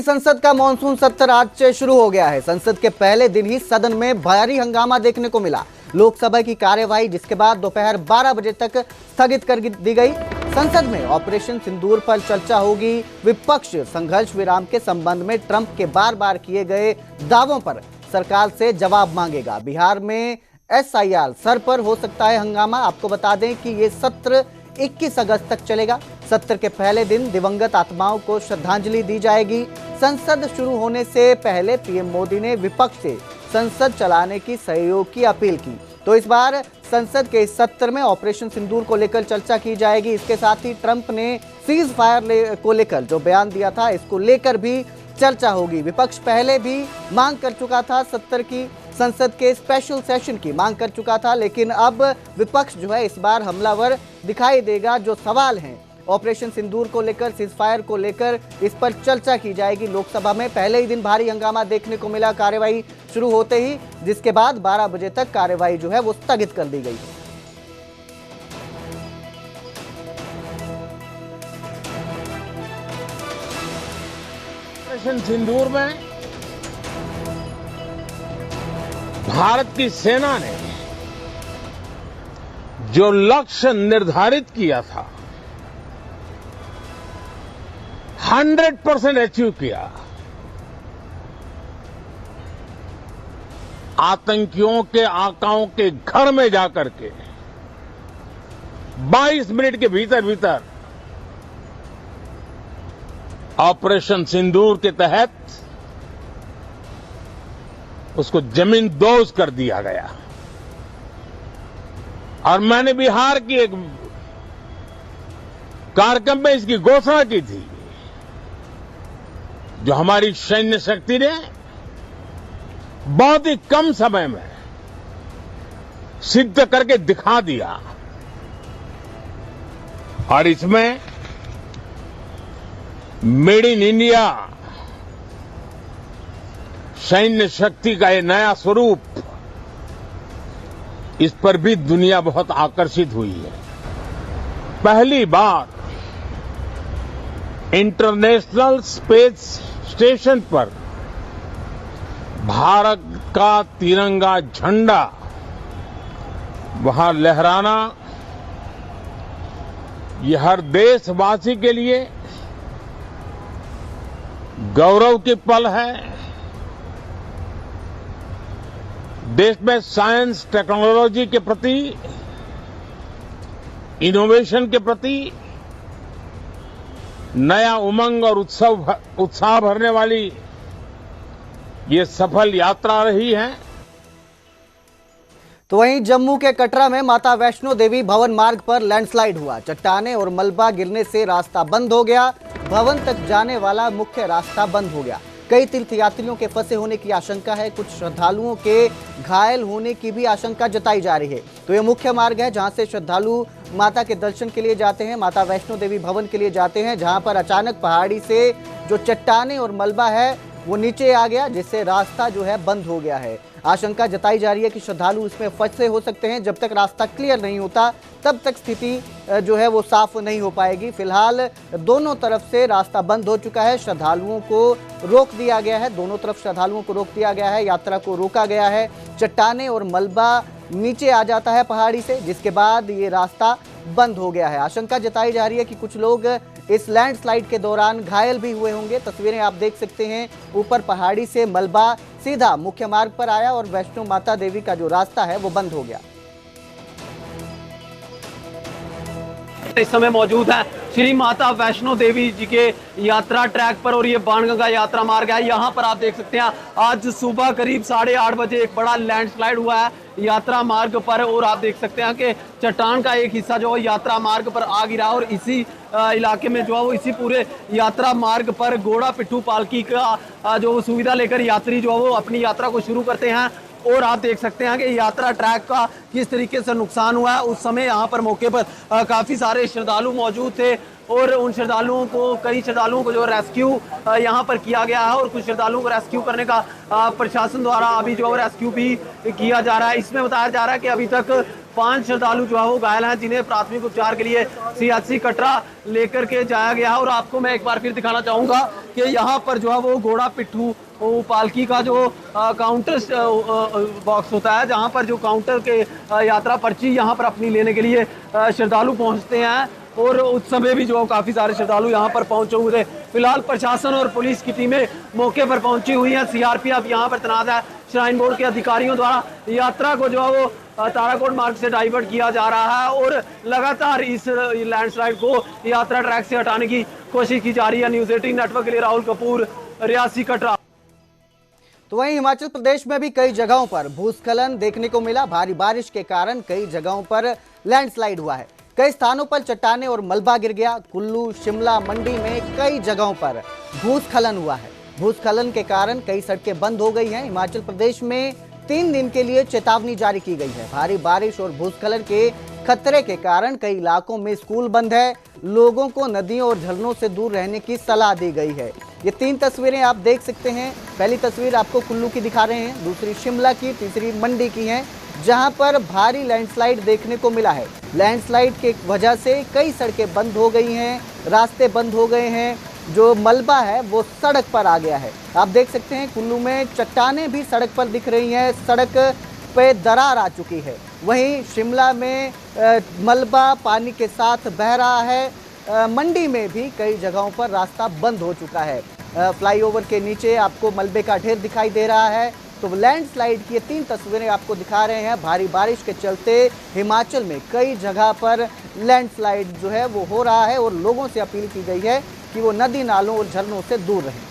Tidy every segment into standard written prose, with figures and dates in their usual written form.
संसद का मानसून सत्र आज से शुरू हो गया है। संसद के पहले दिन ही सदन में भारी हंगामा देखने को मिला। लोकसभा की कार्यवाही जिसके बाद दोपहर 12 बजे तक स्थगित कर दी गई। संसद में ऑपरेशन सिंदूर पर चर्चा होगी। विपक्ष संघर्ष विराम के संबंध में ट्रंप के बार बार किए गए दावों पर सरकार से जवाब मांगेगा। बिहार में SIR सर पर हो सकता है हंगामा। आपको बता दें कि ये सत्र 21 अगस्त तक चलेगा। सत्र के पहले दिन दिवंगत आत्माओं को श्रद्धांजलि दी जाएगी। संसद शुरू होने से पहले पीएम मोदी ने विपक्ष से संसद चलाने की सहयोग की अपील की। तो इस बार संसद के इस सत्र में ऑपरेशन सिंदूर को लेकर चर्चा की जाएगी। इसके साथ ही ट्रंप ने सीज फायर को लेकर जो बयान दिया था, इसको लेकर भी चर्चा होगी। विपक्ष पहले भी मांग कर चुका था, सत्र की संसद के स्पेशल सेशन की मांग कर चुका था, लेकिन अब विपक्ष जो है इस बार हमलावर दिखाई देगा। जो सवाल हैं ऑपरेशन सिंदूर को लेकर, सीज फायर को लेकर, इस पर चर्चा की जाएगी। लोकसभा में पहले ही दिन भारी हंगामा देखने को मिला कार्यवाही शुरू होते ही, जिसके बाद 12 बजे तक कार्यवाही जो है वो स्थगित कर दी गई। ऑपरेशन सिंदूर में भारत की सेना ने जो लक्ष्य निर्धारित किया था 100% अचीव किया। आतंकियों के आकाओं के घर में जाकर के 22 मिनट के भीतर ऑपरेशन सिंदूर के तहत उसको जमींदोज कर दिया गया। और मैंने बिहार की एक कार्यक्रम में इसकी घोषणा की थी, जो हमारी सैन्य शक्ति ने बहुत ही कम समय में सिद्ध करके दिखा दिया। और इसमें मेड इन इंडिया सैन्य शक्ति का ये नया स्वरूप, इस पर भी दुनिया बहुत आकर्षित हुई है। पहली बार इंटरनेशनल स्पेस स्टेशन पर भारत का तिरंगा झंडा वहां लहराना, यह हर देशवासी के लिए गौरव की पल है। देश में साइंस टेक्नोलॉजी के प्रति, इनोवेशन के प्रति नया उमंग और उत्साह भरने वाली ये सफल यात्रा रही है। तो वहीं जम्मू के कटरा में माता वैष्णो देवी भवन मार्ग पर लैंडस्लाइड हुआ। चट्टाने और मलबा गिरने से रास्ता बंद हो गया। भवन तक जाने वाला मुख्य रास्ता बंद हो गया। कई तीर्थयात्रियों के फंसे होने की आशंका है। कुछ श्रद्धालुओं के घायल होने की भी आशंका जताई जा रही है। तो यह मुख्य मार्ग है जहां से श्रद्धालु माता के दर्शन के लिए जाते हैं, माता वैष्णो देवी भवन के लिए जाते हैं, जहां पर अचानक पहाड़ी से जो चट्टाने और मलबा है वो नीचे आ गया, जिससे रास्ता जो है बंद हो गया है। आशंका जताई जा रही है कि श्रद्धालु इसमें फंसे हो सकते हैं। जब तक रास्ता क्लियर नहीं होता तब तक स्थिति जो है वो साफ नहीं हो पाएगी। फिलहाल दोनों तरफ से रास्ता बंद हो चुका है। श्रद्धालुओं को रोक दिया गया है। दोनों तरफ श्रद्धालुओं को रोक दिया गया है। यात्रा को रोका गया है। चट्टाने और मलबा नीचे आ जाता है पहाड़ी से, जिसके बाद ये रास्ता बंद हो गया है। आशंका जताई जा रही है कि कुछ लोग इस लैंडस्लाइड के दौरान घायल भी हुए होंगे। तस्वीरें आप देख सकते हैं। ऊपर पहाड़ी से मलबा सीधा मुख्य मार्ग पर आया और वैष्णो माता देवी का जो रास्ता है वो बंद हो गया। इस समय मौजूद है श्री माता वैष्णो देवी जी के यात्रा ट्रैक पर, और ये बाणगंगा यात्रा मार्ग है। यहाँ पर आप देख सकते हैं आज सुबह करीब 8:30 बजे एक बड़ा लैंडस्लाइड हुआ है यात्रा मार्ग पर, और आप देख सकते हैं कि चट्टान का एक हिस्सा जो है यात्रा मार्ग पर आ गिरा। और इसी इलाके में जो है वो इसी पूरे यात्रा मार्ग पर घोड़ा पिट्ठू पालकी का जो सुविधा लेकर यात्री जो है वो अपनी यात्रा को शुरू करते हैं। और आप देख सकते हैं कि यात्रा ट्रैक का किस तरीके से नुकसान हुआ है। उस समय यहाँ पर मौके पर काफी सारे श्रद्धालु मौजूद थे, और उन श्रद्धालुओं को, कई श्रद्धालुओं को जो रेस्क्यू यहाँ पर किया गया है, और कुछ श्रद्धालुओं को रेस्क्यू करने का प्रशासन द्वारा अभी जो रेस्क्यू भी किया जा रहा है। इसमें बताया जा रहा है कि अभी तक 5 श्रद्धालु जो है वो घायल हैं, जिन्हें प्राथमिक उपचार के लिए CHC कटरा लेकर के जाया गया है। और आपको मैं एक बार फिर दिखाना चाहूँगा कि यहाँ पर जो है वो घोड़ा पिट्ठू पालकी का जो काउंटर बॉक्स होता है, जहाँ पर जो काउंटर के यात्रा पर्ची यहाँ पर अपनी लेने के लिए श्रद्धालु पहुँचते हैं। और उस समय भी जो काफ़ी सारे श्रद्धालु यहाँ पर पहुँचे हुए थे। फिलहाल प्रशासन और पुलिस की टीमें मौके पर पहुँची हुई हैं। CRPF यहाँ पर तैनात है। श्राइन बोर्ड के अधिकारियों द्वारा यात्रा को जो है वो ताराकोट मार्ग से डाइवर्ट किया जा रहा है और लगातार इस लैंडस्लाइड को यात्रा ट्रैक से हटाने की कोशिश की जा रही है। न्यूज़ 18 नेटवर्क के लिए राहुल कपूर, रियासी, कटरा। तो वहीं हिमाचल प्रदेश में भी कई जगहों पर भूस्खलन देखने को मिला। भारी बारिश के कारण कई जगहों पर लैंडस्लाइड हुआ है। कई स्थानों पर चट्टानें और मलबा गिर गया। कुल्लू, शिमला, मंडी में कई जगहों पर भूस्खलन हुआ है। भूस्खलन के कारण कई सड़कें बंद हो गई हैं। हिमाचल प्रदेश में 3 दिन के लिए चेतावनी जारी की गई है। भारी बारिश और भूस्खलन के खतरे के कारण कई इलाकों में स्कूल बंद है। लोगों को नदियों और झरनों से दूर रहने की सलाह दी गई है। ये 3 तस्वीरें आप देख सकते हैं। पहली तस्वीर आपको कुल्लू की दिखा रहे हैं, दूसरी शिमला की, तीसरी मंडी की है, जहां पर भारी लैंडस्लाइड देखने को मिला है। लैंडस्लाइड के वजह से कई सड़कें बंद हो गई हैं, रास्ते बंद हो गए हैं। जो मलबा है वो सड़क पर आ गया है। आप देख सकते हैं कुल्लू में चट्टानें भी सड़क पर दिख रही हैं, सड़क पे दरार आ चुकी है। वहीं शिमला में मलबा पानी के साथ बह रहा है। मंडी में भी कई जगहों पर रास्ता बंद हो चुका है। फ्लाईओवर के नीचे आपको मलबे का ढेर दिखाई दे रहा है। तो लैंडस्लाइड की 3 तस्वीरें आपको दिखा रहे हैं। भारी बारिश के चलते हिमाचल में कई जगह पर लैंडस्लाइड जो है वो हो रहा है और लोगों से अपील की गई है कि वो नदी नालों और झरनों से दूर रहें।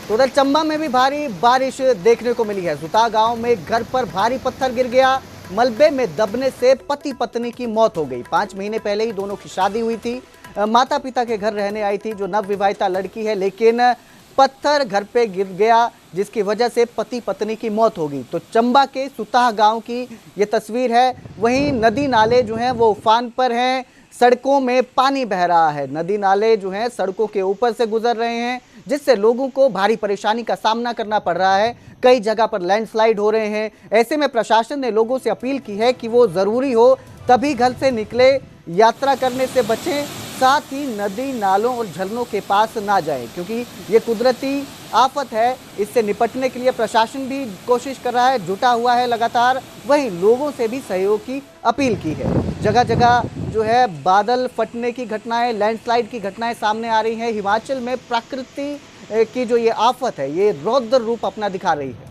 तो उधर चंबा में भी भारी बारिश देखने को मिली है। सुता गांव में घर पर भारी पत्थर गिर गया। मलबे में दबने से पति पत्नी की मौत हो गई। 5 महीने पहले ही दोनों की शादी हुई थी। माता पिता के घर रहने आई थी जो नवविवाहिता लड़की है, लेकिन पत्थर घर पे गिर गया जिसकी वजह से पति पत्नी की मौत हो गई। तो चंबा के सुताह गांव की ये तस्वीर है। वहीं नदी नाले जो हैं वो उफान पर हैं, सड़कों में पानी बह रहा है। नदी नाले जो हैं सड़कों के ऊपर से गुजर रहे हैं, जिससे लोगों को भारी परेशानी का सामना करना पड़ रहा है। कई जगह पर लैंडस्लाइड हो रहे हैं। ऐसे में प्रशासन ने लोगों से अपील की है कि वो ज़रूरी हो तभी घर से निकले, यात्रा करने से बचें, साथ ही नदी नालों और झरनों के पास ना जाएं, क्योंकि ये कुदरती आफत है। इससे निपटने के लिए प्रशासन भी कोशिश कर रहा है, जुटा हुआ है लगातार। वहीं लोगों से भी सहयोग की अपील की है। जगह जगह जो है बादल फटने की घटनाएं, लैंडस्लाइड की घटनाएं सामने आ रही हैं। हिमाचल में प्रकृति की जो ये आफत है ये रौद्र रूप अपना दिखा रही है।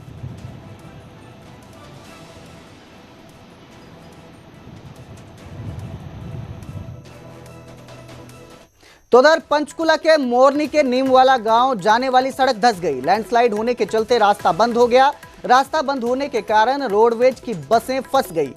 तो उधर पंचकुला के मोरनी के नीमवाला गांव जाने वाली सड़क धंस गई। लैंडस्लाइड होने के चलते रास्ता बंद हो गया। रास्ता बंद होने के कारण रोडवेज की बसें फंस गई।